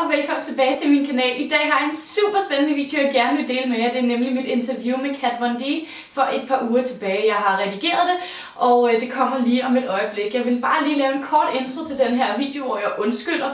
og velkommen tilbage til min kanal. I dag har jeg en super spændende video, jeg gerne vil dele med jer. Det er nemlig mit interview med Kat for et par uger tilbage. Jeg har redigeret det, og det kommer lige om et øjeblik. Jeg vil bare lige lave en kort intro til den her video, hvor jeg undskylder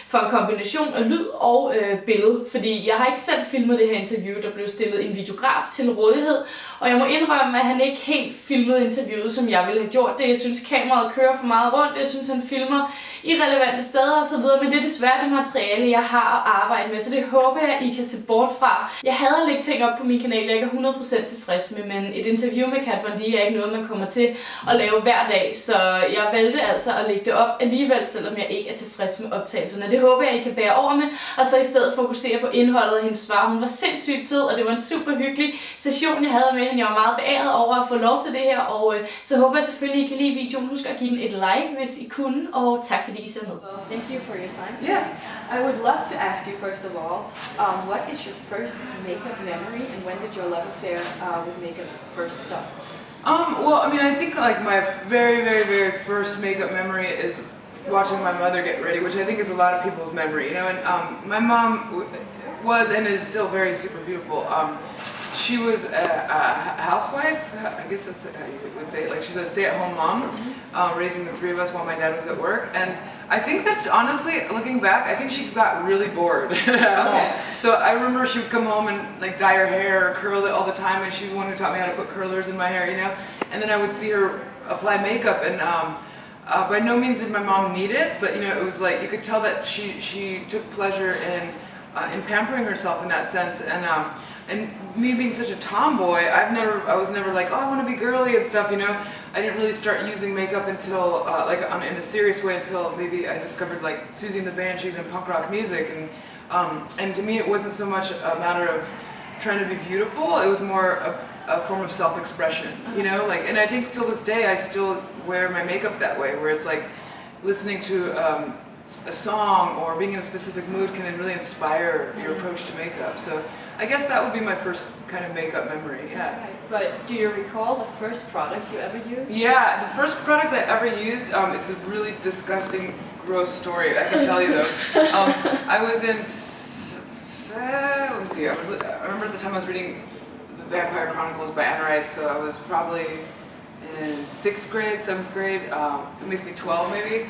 for en kombination af lyd og billede. Fordi jeg har ikke selv filmet det her interview, der blev stillet en videograf til rådighed. Og jeg må indrømme, at han ikke helt filmede interviewet, som jeg ville have gjort det. Jeg synes, kameraet kører for meget rundt. Jeg synes, han filmer irrelevante steder osv. Men det er desværre det materiale, jeg har at arbejde med. Så det håber jeg, I kan se bort fra. Jeg hader at lægge ting op på min kanal, jeg ikke er 100% tilfreds med. Men et interview med Kat er ikke noget, man kommer til at lave hver dag. Så jeg valgte altså at lægge det op alligevel, selvom jeg ikke er tilfreds med optagelserne. Det håber jeg, I kan bære over med. Og så i stedet fokusere på indholdet af hendes svar. Hun var sindssygt sød, og det var en super hyggelig session, jeg havde med hende. Jeg var meget beæret over at få lov til det her. Og så håber jeg selvfølgelig, I kan lide videoen. Husk at give den et like, hvis I kunne. Og tak fordi I ser med. Thank you for your time today. I would love to ask you first of all, what is your first makeup memory and when did your love affair with makeup first start? Well, I mean, I think like my very first makeup memory is watching my mother get ready, which I think is a lot of people's memory, you know. And my mom was and is still very super beautiful. She was a housewife, I guess that's how you would say it. Like, she's a stay-at-home mom, raising the three of us while my dad was at work. And I think that, honestly, looking back, I think she got really bored at home. So I remember she would come home and like dye her hair or curl it all the time, and she's the one who taught me how to put curlers in my hair, you know. And then I would see her apply makeup, and by no means did my mom need it, but you know, it was like you could tell that she took pleasure in pampering herself in that sense. And me being such a tomboy, I was never like, oh, I want to be girly and stuff, you know. I didn't really start using makeup until, in a serious way, until maybe I discovered like Susie and the Banshees and punk rock music. And to me, it wasn't so much a matter of trying to be beautiful. It was more a form of self-expression, you know. Like, and I think till this day, I still wear my makeup that way, where it's like listening to a song or being in a specific mood can really inspire your approach to makeup. So I guess that would be my first kind of makeup memory, yeah. Right. But do you recall the first product you ever used? Yeah, the first product I ever used, it's a really disgusting, gross story, I can tell you though. I was in, let me see, I remember at the time I was reading The Vampire Chronicles by Anne Rice, so I was probably in 6th grade, 7th grade, it makes me 12 maybe.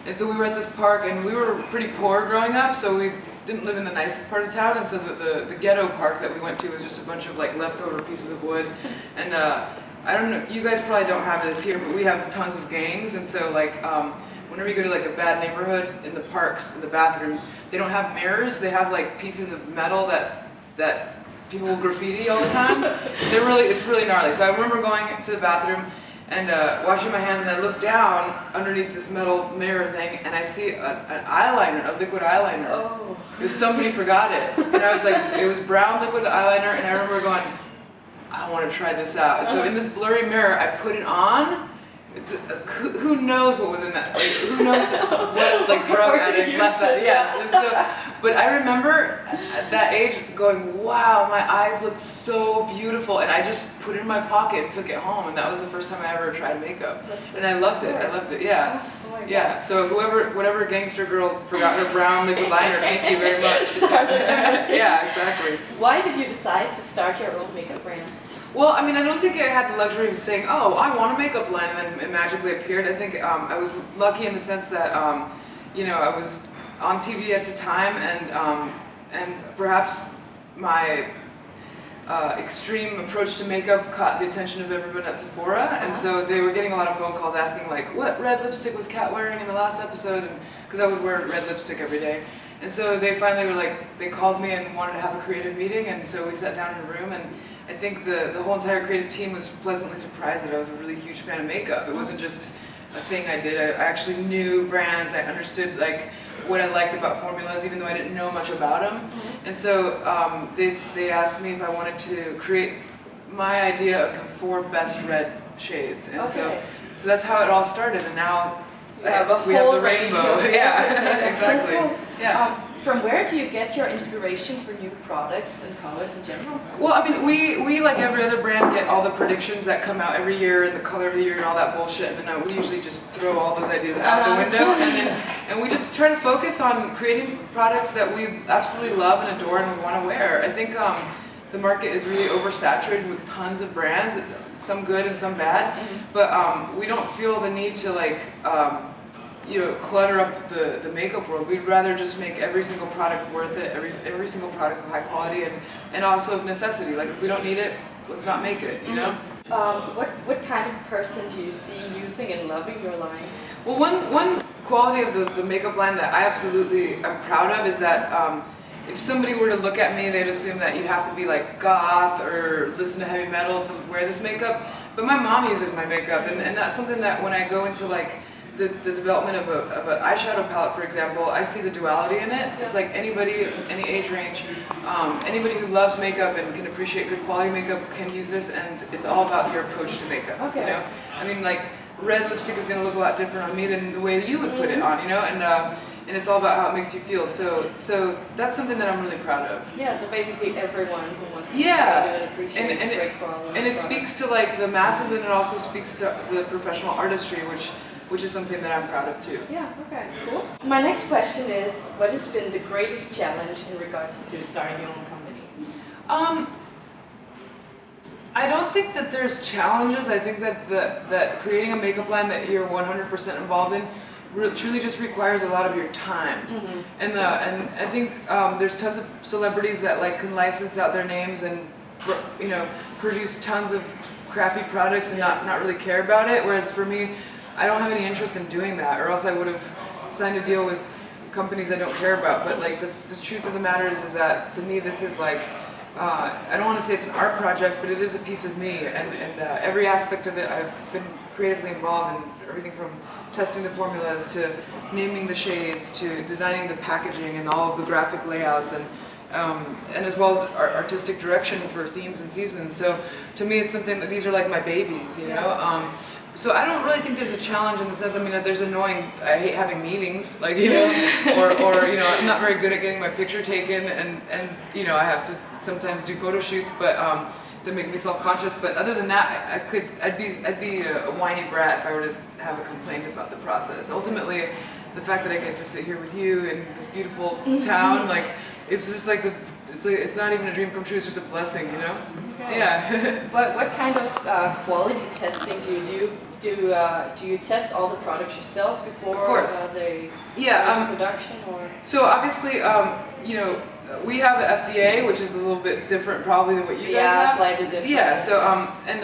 And so we were at this park, and we were pretty poor growing up, so we didn't live in the nicest part of town, and so the ghetto park that we went to was just a bunch of like leftover pieces of wood. And I don't know, you guys probably don't have this here, but we have tons of gangs, and so like whenever you go to like a bad neighborhood, in the parks, in the bathrooms, they don't have mirrors, they have like pieces of metal that people will graffiti all the time. It's really gnarly. So I remember going to the bathroom and washing my hands, and I look down underneath this metal mirror thing, and I see an eyeliner, a liquid eyeliner. Oh. Because somebody forgot it. And I was like, it was brown liquid eyeliner, and I remember going, I want to try this out. So in this blurry mirror, I put it on. Who knows what was in that? Like, who knows what like drug addict left that? Yes. And so, but I remember at that age going, wow, my eyes look so beautiful, and I just put it in my pocket and took it home, and that was the first time I ever tried makeup, and I loved it. Yeah. Yeah. So whatever gangster girl forgot her brown liquid liner, thank you very much. Yeah, exactly. Why did you decide to start your own makeup brand? Well, I mean, I don't think I had the luxury of saying, oh, I want a makeup line, and then it magically appeared. I think I was lucky in the sense that, you know, I was on TV at the time, and perhaps my extreme approach to makeup caught the attention of everyone at Sephora, and so they were getting a lot of phone calls asking, like, what red lipstick was Kat wearing in the last episode? Because I would wear red lipstick every day. And so they finally were like, they called me and wanted to have a creative meeting, and so we sat down in a room, and I think the whole entire creative team was pleasantly surprised that I was a really huge fan of makeup. It wasn't just a thing I did. I actually knew brands. I understood like what I liked about formulas, even though I didn't know much about them. And so they asked me if I wanted to create my idea of the 4 best red shades. And so that's how it all started. And now we have the rainbow. Yeah, exactly. So cool. Yeah. From where do you get your inspiration for new products and colors in general? Well, I mean, we like every other brand get all the predictions that come out every year and the color of the year and all that bullshit, and then we usually just throw all those ideas out the window, and then and we just try to focus on creating products that we absolutely love and adore and want to wear. I think the market is really oversaturated with tons of brands, some good and some bad, but we don't feel the need to like clutter up the makeup world. We'd rather just make every single product worth it, every single product of high quality, and also of necessity. Like if we don't need it, let's not make it, you know? What kind of person do you see using and loving your line? Well, one quality of the makeup line that I absolutely am proud of is that if somebody were to look at me, they'd assume that you have to be like goth or listen to heavy metal to wear this makeup. But my mom uses my makeup, and that's something that when I go into like the development of an eyeshadow palette, for example, I see the duality in it. It's like anybody from any age range, anybody who loves makeup and can appreciate good quality makeup can use this, and it's all about your approach to makeup. Okay. You know, I mean, like red lipstick is going to look a lot different on me than the way you would put it on. You know, and it's all about how it makes you feel. So that's something that I'm really proud of. Yeah, so basically everyone who wants to appreciate great quality. And it speaks to like the masses, and it also speaks to the professional artistry, which is something that I'm proud of too. Yeah, okay, cool. My next question is, what has been the greatest challenge in regards to starting your own company? I don't think that there's challenges. I think that that creating a makeup line that you're 100% involved in truly just requires a lot of your time. And I think there's tons of celebrities that like can license out their names and produce tons of crappy products and not really care about it. Whereas for me, I don't have any interest in doing that, or else I would have signed a deal with companies I don't care about. But like the truth of the matter is that to me this is like I don't want to say it's an art project, but it is a piece of me, and every aspect of it I've been creatively involved in, everything from testing the formulas to naming the shades to designing the packaging and all of the graphic layouts and as well as artistic direction for themes and seasons. So to me it's something that these are like my babies, you know. So I don't really think there's a challenge in the sense, I mean, there's I hate having meetings, like, you know, or you know, I'm not very good at getting my picture taken, and you know, I have to sometimes do photo shoots, but that make me self-conscious. But other than that, I'd be a whiny brat if I were to have a complaint about the process. Ultimately, the fact that I get to sit here with you in this beautiful town, like, it's just like it's not even a dream come true. It's just a blessing, you know. Okay. Yeah. What kind of quality testing do you do? Do you test all the products yourself before they go into production, or? So obviously, you know, we have the FDA, which is a little bit different probably than what you guys have. Yeah, slightly different. Yeah. So and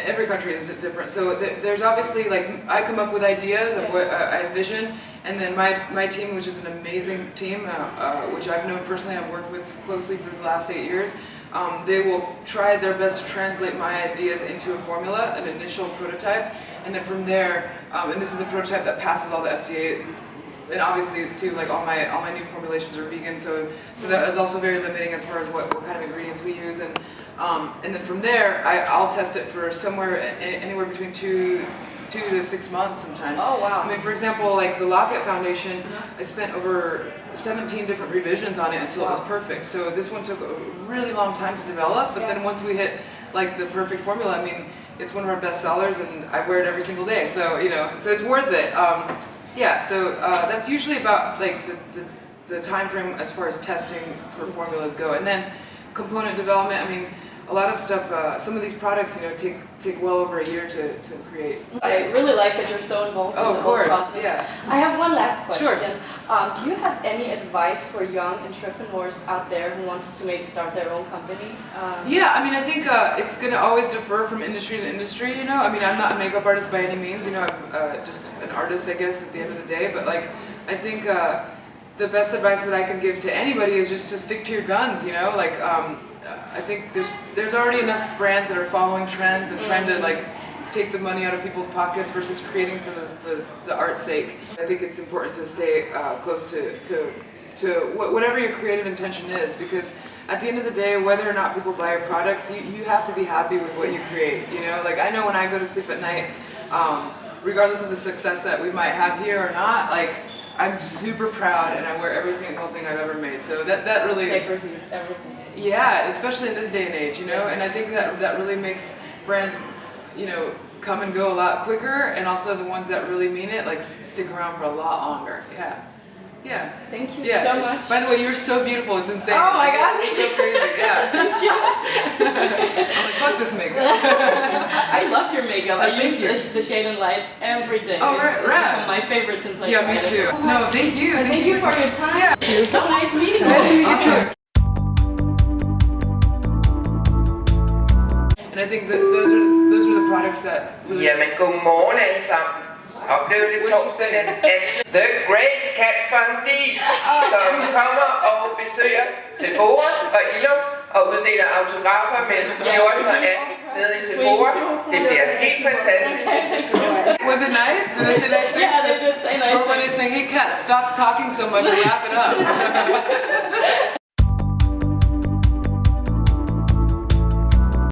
every country is different. So there's obviously like I come up with ideas of what I envision. And then my team, which is an amazing team, which I've known personally, I've worked with closely for the last 8 years, they will try their best to translate my ideas into a formula, an initial prototype, and then from there, and this is a prototype that passes all the FDA, and obviously too, like all my new formulations are vegan, so that is also very limiting as far as what kind of ingredients we use, and then from there, I'll test it for somewhere anywhere between 2 to 6 months sometimes. Oh wow. I mean, for example, like the Locket Foundation, I spent over 17 different revisions on it until it was perfect. So this one took a really long time to develop, but then once we hit like the perfect formula, I mean, it's one of our best sellers and I wear it every single day. So, you know, so it's worth it. Yeah, so that's usually about like the time frame as far as testing for formulas go. And then component development, I mean, a lot of stuff, some of these products, you know, take well over a year to create. I really like that you're so involved in the whole process. Yeah. I have one last question. Sure. Do you have any advice for young entrepreneurs out there who wants to maybe start their own company? Yeah, I mean, I think it's going to always differ from industry to industry, you know. I mean, I'm not a makeup artist by any means, you know, I'm just an artist, I guess, at the end of the day. But like, I think the best advice that I can give to anybody is just to stick to your guns, you know, like, I think there's already enough brands that are following trends and trying to like take the money out of people's pockets versus creating for the art's sake. I think it's important to stay close to whatever your creative intention is, because at the end of the day, whether or not people buy your products, you have to be happy with what you create, you know? Like I know when I go to sleep at night, regardless of the success that we might have here or not, like I'm super proud and I wear every single thing I've ever made. So that really... Integrity is everything. Yeah, especially in this day and age, you know, and I think that really makes brands, you know, come and go a lot quicker, and also the ones that really mean it, like stick around for a lot longer. Yeah. Yeah. Thank you so much. By the way, you're so beautiful. It's insane. Oh my God. You're so crazy. Yeah. Thank you. I'm like, fuck this makeup. I love your makeup. I use the shade and light every day. Oh, It's right. become my favorite since I Yeah, me tried too. it. No, thank you. Thank you for your time. Yeah. So nice meeting you. Nice to meet you too. And I think that those are the products that really... Jamen, godmorgen alle sammen. Så blev det torsdag den 2. The Great Kat Fondi, som kommer og besøger Sephora og Illum og uddeler autografer mellem 14 og 18 nede i Sephora. Det bliver helt fantastisk. Was it nice? Did they say nice things? Yeah, they did say nice Or were they saying, hey Kat, stop talking so much and wrap it up?